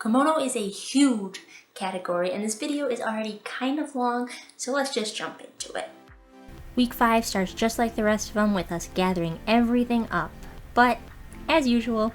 Komono is a huge category, and this video is already kind of long, so let's just jump into it. Week 5 starts just like the rest of them, with us gathering everything up. But, as usual,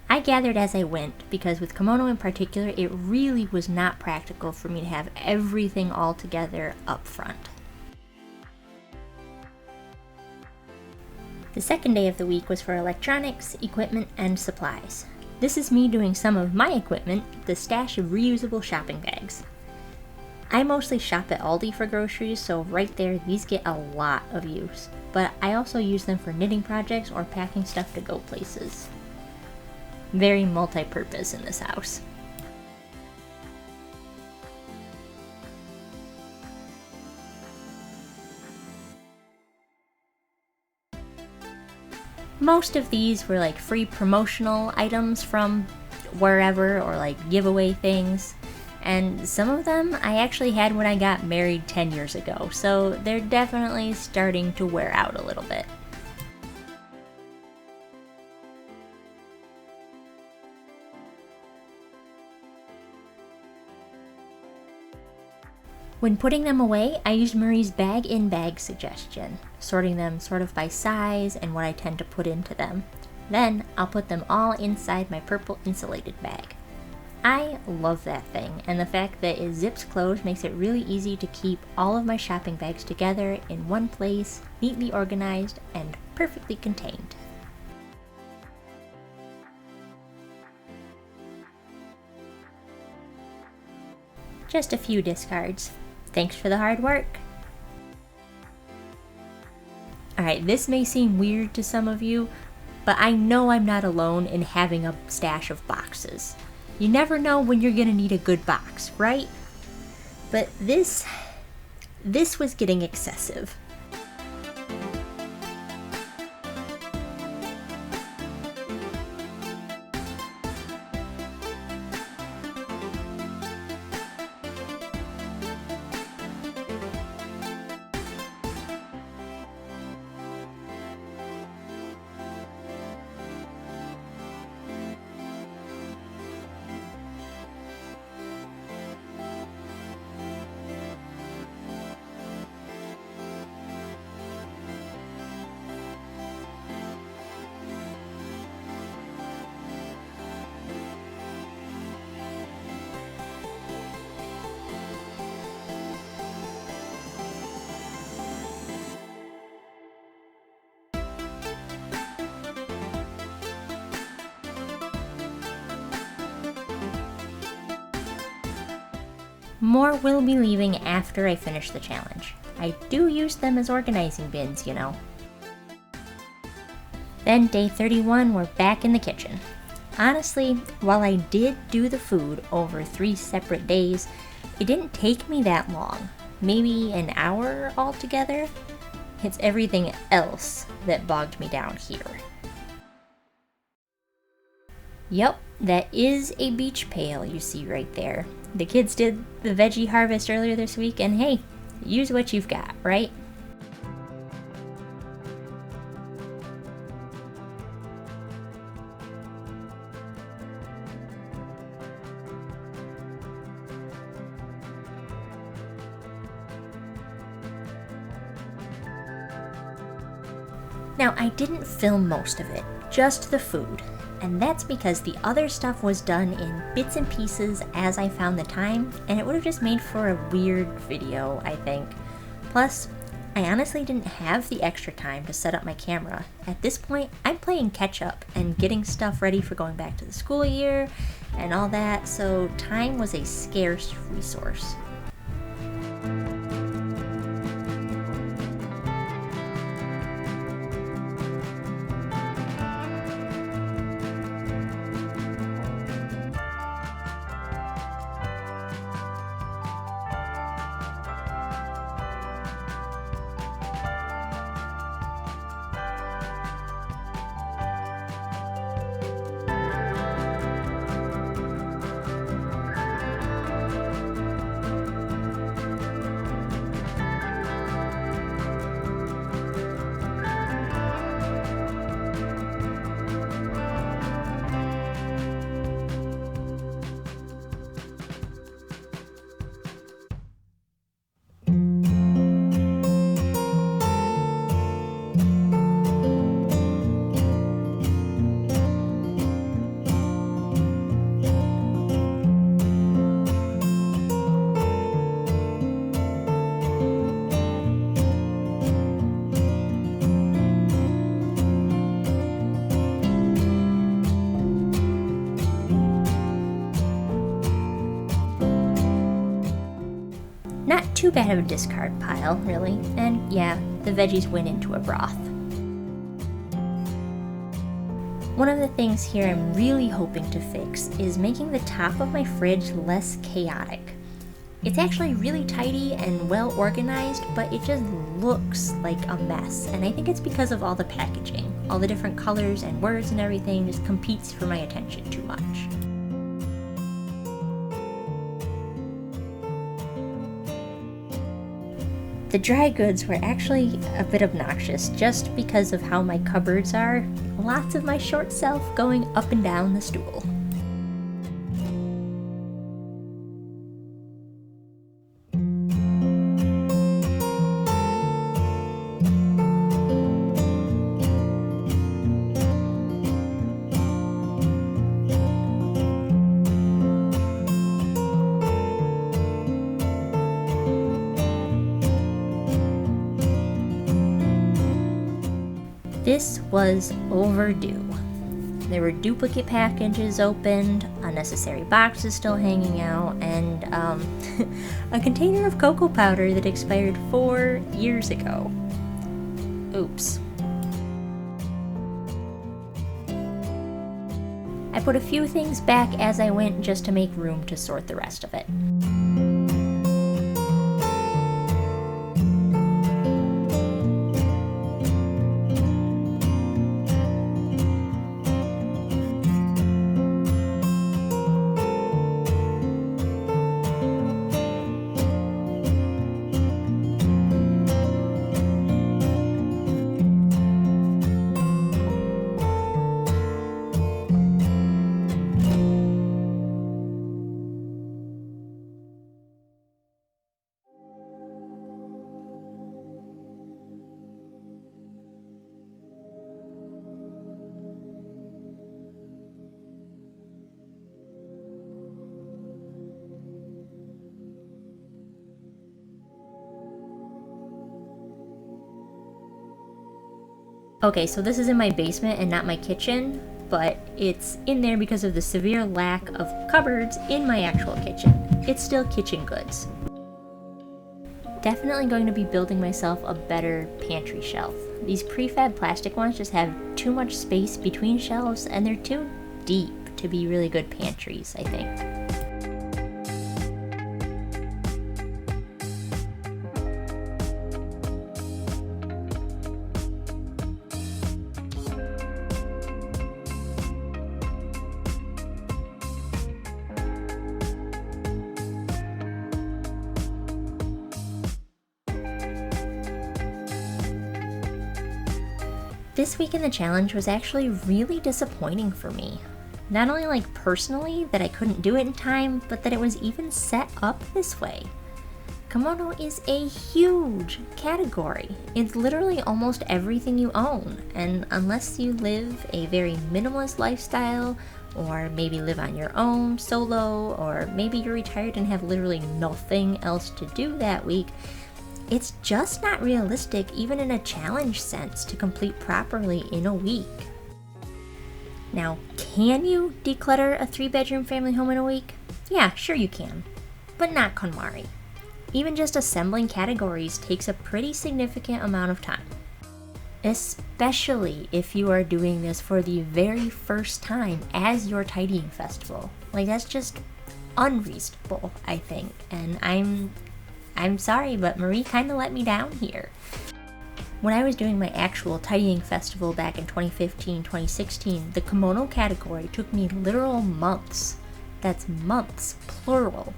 I gathered as I went, because with Komono in particular, it really was not practical for me to have everything all together up front. The second day of the week was for electronics, equipment, and supplies. This is me doing some of my equipment, the stash of reusable shopping bags. I mostly shop at Aldi for groceries, so right there, these get a lot of use. But I also use them for knitting projects or packing stuff to go places. Very multi-purpose in this house. Most of these were like free promotional items from wherever, or like giveaway things. And some of them I actually had when I got married 10 years ago, so they're definitely starting to wear out a little bit. When putting them away, I used Marie's bag-in-bag suggestion, sorting them sort of by size and what I tend to put into them. Then I'll put them all inside my purple insulated bag. I love that thing, and the fact that it zips closed makes it really easy to keep all of my shopping bags together in one place, neatly organized and perfectly contained. Just a few discards. Thanks for the hard work. Alright, this may seem weird to some of you, but I know I'm not alone in having a stash of boxes. You never know when you're gonna need a good box, right? But this was getting excessive. More will be leaving after I finish the challenge. I do use them as organizing bins, you know. Then day 31, we're back in the kitchen. Honestly, while I did do the food over 3 separate days, it didn't take me that long. Maybe an hour altogether. It's everything else that bogged me down here. Yep, that is a beach pail you see right there. The kids did the veggie harvest earlier this week, and hey, use what you've got, right? Now, I didn't film most of it, just the food. And that's because the other stuff was done in bits and pieces as I found the time, and it would have just made for a weird video, I think. Plus, I honestly didn't have the extra time to set up my camera. At this point, I'm playing catch up and getting stuff ready for going back to the school year and all that, so time was a scarce resource. too bad of a discard pile, really. And yeah, the veggies went into a broth. One of the things here I'm really hoping to fix is making the top of my fridge less chaotic. It's actually really tidy and well organized, but it just looks like a mess, and I think it's because of all the packaging. All the different colors and words and everything just competes for my attention too much. The dry goods were actually a bit obnoxious just because of how my cupboards are. Lots of my short self going up and down the stool. This was overdue. There were duplicate packages opened, unnecessary boxes still hanging out, and a container of cocoa powder that expired 4 years ago. Oops. I put a few things back as I went just to make room to sort the rest of it. Okay, so this is in my basement and not my kitchen, but it's in there because of the severe lack of cupboards in my actual kitchen. It's still kitchen goods. Definitely going to be building myself a better pantry shelf. These prefab plastic ones just have too much space between shelves and they're too deep to be really good pantries, I think. This week in the challenge was actually really disappointing for me. Not only like personally that I couldn't do it in time, but that it was even set up this way. Komono is a huge category. It's literally almost everything you own, and unless you live a very minimalist lifestyle, or maybe live on your own solo, or maybe you're retired and have literally nothing else to do that week, it's just not realistic, even in a challenge sense, to complete properly in a week. Now, can you declutter a 3-bedroom family home in a week? Yeah, sure you can, but not KonMari. Even just assembling categories takes a pretty significant amount of time, especially if you are doing this for the very first time as your tidying festival. Like, that's just unreasonable, I think, and I'm sorry, but Marie kind of let me down here. When I was doing my actual tidying festival back in 2015, 2016, the Komono category took me literal months. That's months, plural.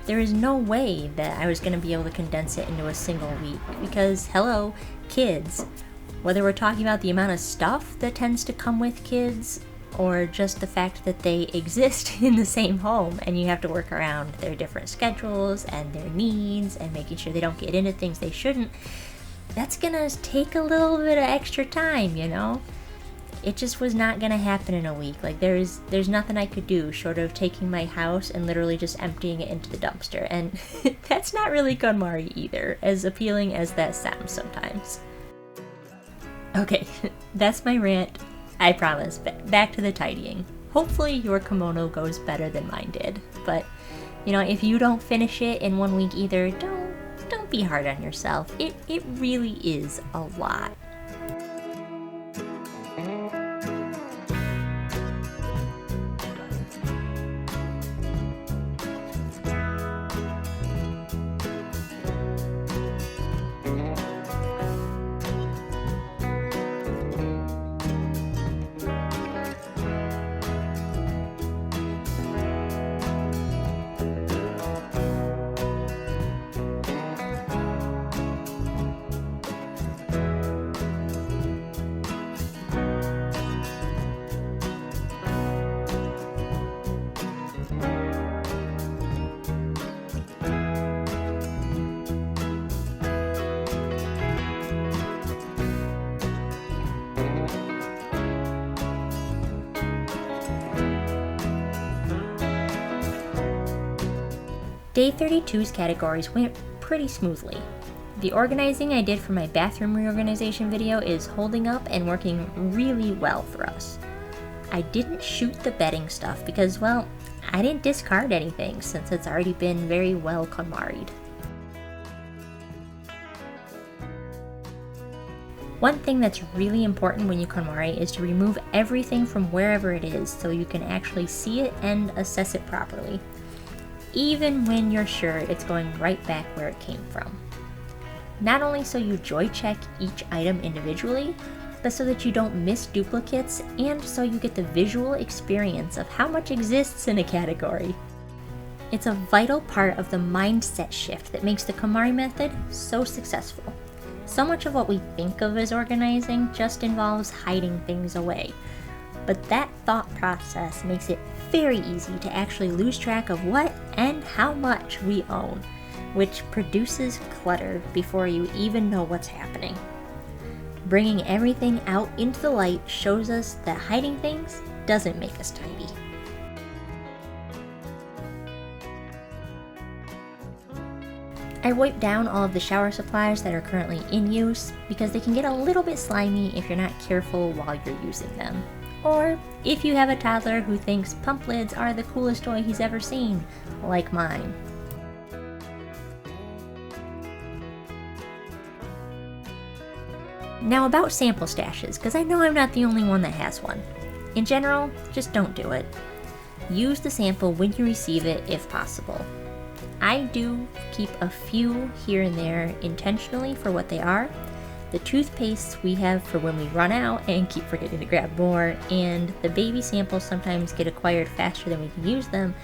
There is no way that I was going to be able to condense it into a single week because, hello, kids. Whether we're talking about the amount of stuff that tends to come with kids, or just the fact that they exist in the same home and you have to work around their different schedules and their needs and making sure they don't get into things they shouldn't, that's gonna take a little bit of extra time, you know? It just was not gonna happen in a week. Like, there's nothing I could do short of taking my house and literally just emptying it into the dumpster, and that's not really KonMari either, as appealing as that sounds sometimes. Okay, that's my rant. I promise. Back to the tidying. Hopefully your Komono goes better than mine did. But, you know, if you don't finish it in 1 week either, don't be hard on yourself. It really is a lot. Day 32's categories went pretty smoothly. The organizing I did for my bathroom reorganization video is holding up and working really well for us. I didn't shoot the bedding stuff because, well, I didn't discard anything since it's already been very well KonMari'd. One thing that's really important when you KonMari is to remove everything from wherever it is so you can actually see it and assess it properly, even when you're sure it's going right back where it came from. Not only so you joy check each item individually, but so that you don't miss duplicates and so you get the visual experience of how much exists in a category. It's a vital part of the mindset shift that makes the KonMari method so successful. So much of what we think of as organizing just involves hiding things away. But that thought process makes it very easy to actually lose track of what and how much we own, which produces clutter before you even know what's happening. Bringing everything out into the light shows us that hiding things doesn't make us tidy. I wipe down all of the shower supplies that are currently in use because they can get a little bit slimy if you're not careful while you're using them. Or if you have a toddler who thinks pump lids are the coolest toy he's ever seen, like mine. Now about sample stashes, because I know I'm not the only one that has one. In general, just don't do it. Use the sample when you receive it if possible. I do keep a few here and there intentionally for what they are. The toothpastes we have for when we run out and keep forgetting to grab more, and the baby samples sometimes get acquired faster than we can use them.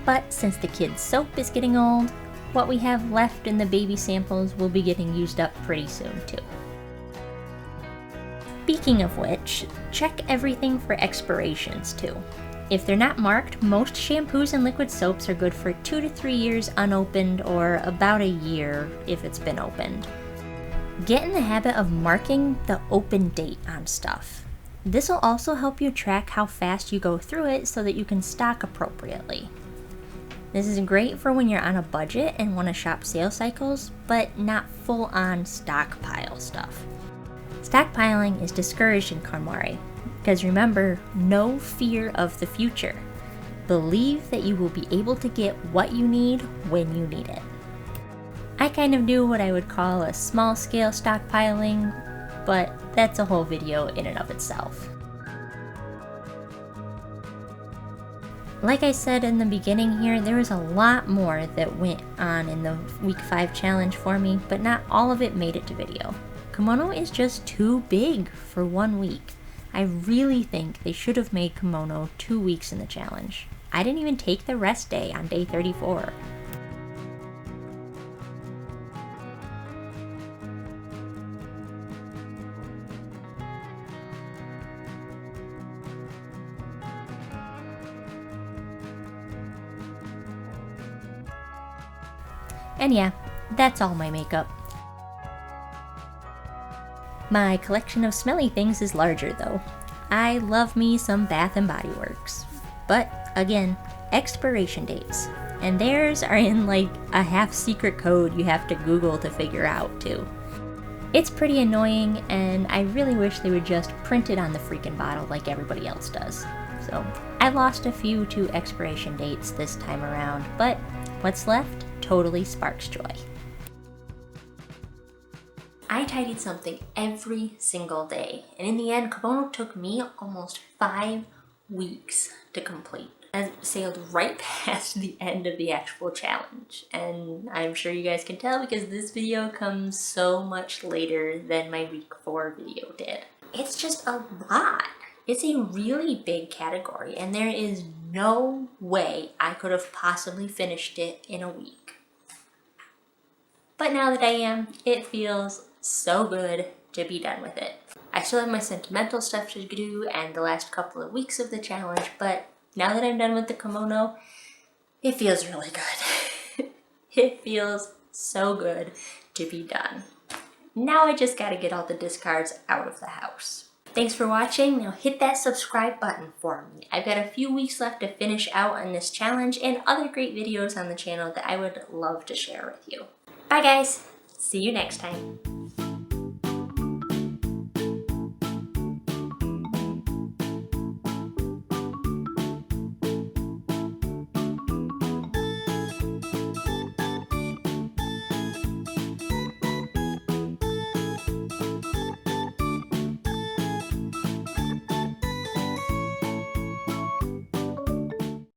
But since the kids' soap is getting old, what we have left in the baby samples will be getting used up pretty soon too. Speaking of which, check everything for expirations too. If they're not marked, most shampoos and liquid soaps are good for 2 to 3 years unopened, or about a year if it's been opened. Get in the habit of marking the open date on stuff. This will also help you track how fast you go through it so that you can stock appropriately. This is great for when you're on a budget and want to shop sale cycles, but not full-on stockpile stuff. Stockpiling is discouraged in KonMari, because remember, no fear of the future. Believe that you will be able to get what you need when you need it. I kind of do what I would call a small-scale stockpiling, but that's a whole video in and of itself. Like I said in the beginning here, there was a lot more that went on in the week 5 challenge for me, but not all of it made it to video. Komono is just too big for 1 week. I really think they should have made Komono 2 weeks in the challenge. I didn't even take the rest day on day 34. And yeah, that's all my makeup. My collection of smelly things is larger though. I love me some Bath & Body Works. But again, expiration dates. And theirs are in like a half secret code you have to Google to figure out too. It's pretty annoying, and I really wish they would just print it on the freaking bottle like everybody else does. So I lost a few to expiration dates this time around, but what's left totally sparks joy. I tidied something every single day, and in the end, Komono took me almost 5 weeks to complete. I sailed right past the end of the actual challenge, and I'm sure you guys can tell because this video comes so much later than my week 4 video did. It's just a lot. It's a really big category, and there is no way I could have possibly finished it in a week. But now that I am, it feels so good to be done with it. I still have my sentimental stuff to do and the last couple of weeks of the challenge, but now that I'm done with the kimono, it feels really good. It feels so good to be done. Now I just gotta get all the discards out of the house. Thanks for watching. Now hit that subscribe button for me. I've got a few weeks left to finish out on this challenge and other great videos on the channel that I would love to share with you. Bye guys! See you next time.